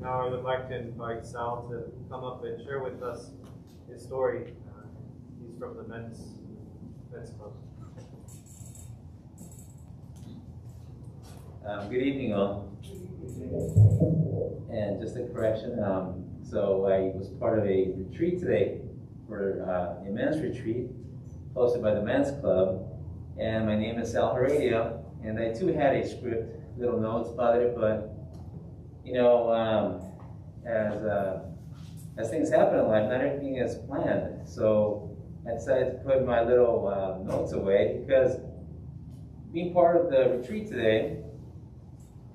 now I would like to invite Sal to come up and share with us his story. He's from the men's club. Good evening, all. And just a correction, so I was part of a retreat today for a men's retreat hosted by the men's club, and my name is Sal Testimony, and I too had a script, little notes about it, but you know, as things happen in life, not everything is planned. So I decided to put my little notes away because being part of the retreat today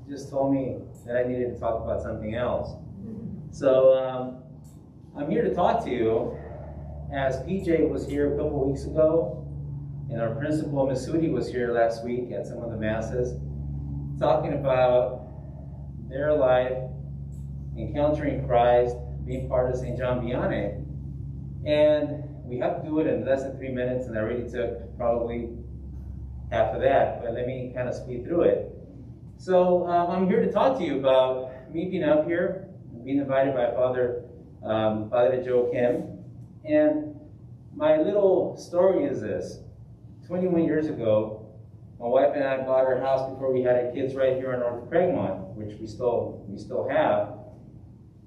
just told me that I needed to talk about something else. So I'm here to talk to you as PJ was here a couple weeks ago, and our principal, Ms. Sudi, was here last week at some of the masses, talking about their life, encountering Christ, being part of St. John Vianney. And we have to do it in less than 3 minutes, and I already took probably half of that, but let me kind of speed through it. So I'm here to talk to you about me being up here, being invited by Father Joe Kim. And my little story is this. 21 years ago, my wife and I bought our house before we had our kids right here in North Craigmont, which we still have.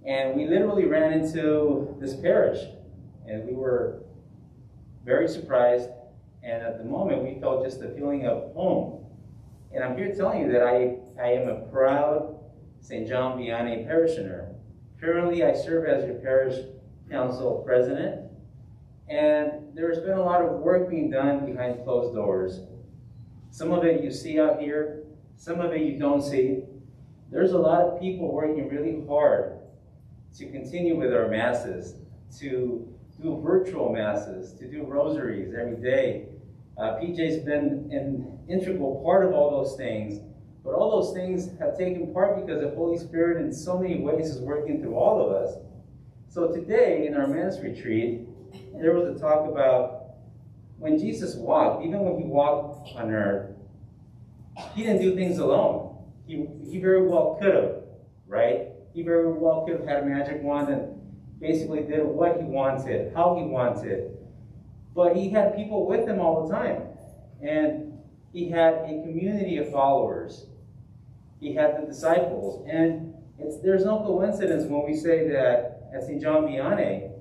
And we literally ran into this parish, and we were very surprised. And at the moment, we felt just a feeling of home. And I'm here telling you that I am a proud St. John Vianney parishioner. Currently, I serve as your parish council president. And there's been a lot of work being done behind closed doors. Some of it you see out here, some of it you don't see. There's a lot of people working really hard to continue with our masses, to do virtual masses, to do rosaries every day. PJ's been an integral part of all those things, but all those things have taken part because the Holy Spirit in so many ways is working through all of us. So today in our men's retreat, there was a talk about when Jesus walked, even when he walked on earth, he didn't do things alone. He very well could have, right? He very well could have had a magic wand and basically did what he wanted, how he wanted. But he had people with him all the time. And he had a community of followers. He had the disciples. And there's no coincidence when we say that at St. John Vianney,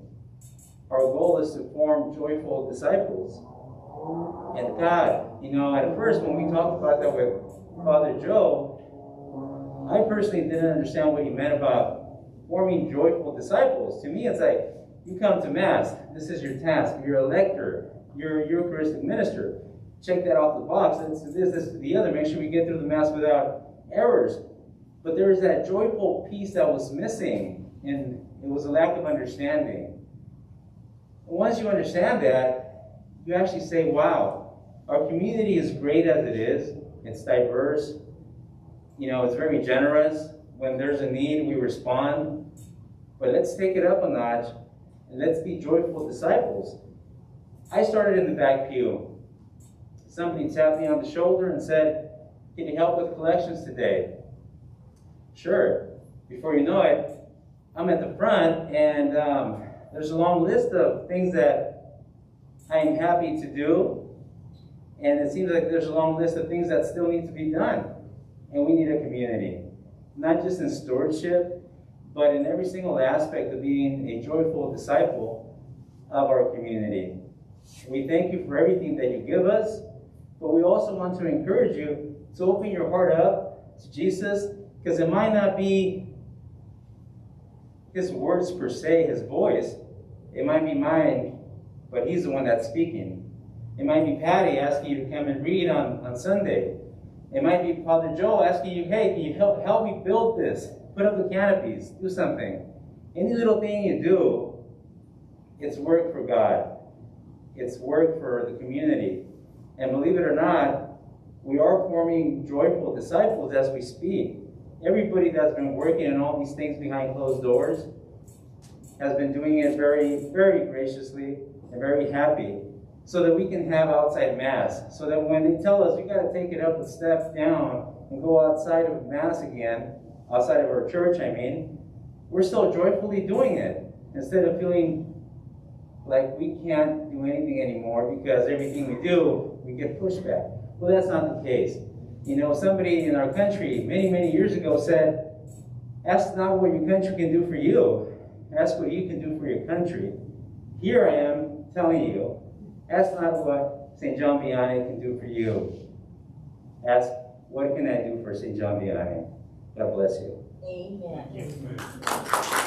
our goal is to form joyful disciples. And God, you know, at first when we talked about that with Father Joe, I personally didn't understand what he meant about forming joyful disciples. To me, it's like, you come to Mass, this is your task, you're a lector, you're a Eucharistic minister. Check that off the box, this, the other, make sure we get through the Mass without errors. But there was that joyful piece that was missing, and it was a lack of understanding. And once you understand that, you actually say, wow, our community is great as it is, it's diverse, you know, it's very generous. When there's a need, we respond. But let's take it up a notch, and let's be joyful disciples. I started in the back pew. Somebody tapped me on the shoulder and said, can you help with collections today? Sure. Before you know it, I'm at the front, and there's a long list of things that I'm happy to do. And it seems like there's a long list of things that still need to be done. And we need a community. Not just in stewardship, but in every single aspect of being a joyful disciple of our community. We thank you for everything that you give us, but we also want to encourage you to open your heart up to Jesus, because it might not be his words per se, his voice. It might be mine, but he's the one that's speaking. It might be Patty asking you to come and read on Sunday. It might be Father Joe asking you, hey, can you help me build this? Put up the canopies, do something. Any little thing you do, it's work for God. It's work for the community. And believe it or not, we are forming joyful disciples as we speak. Everybody that's been working on all these things behind closed doors has been doing it very, very graciously and very happy, so that we can have outside Mass, so that when they tell us you got to take it up a step down and go outside of Mass again, outside of our church, I mean, we're still joyfully doing it instead of feeling like we can't do anything anymore because everything we do, we get pushback. Well, that's not the case. You know, somebody in our country many, many years ago said, ask not what your country can do for you, ask what you can do for your country. Here I am telling you, ask not what St. John Vianney can do for you. Ask, what can I do for St. John Vianney? God bless you. Amen.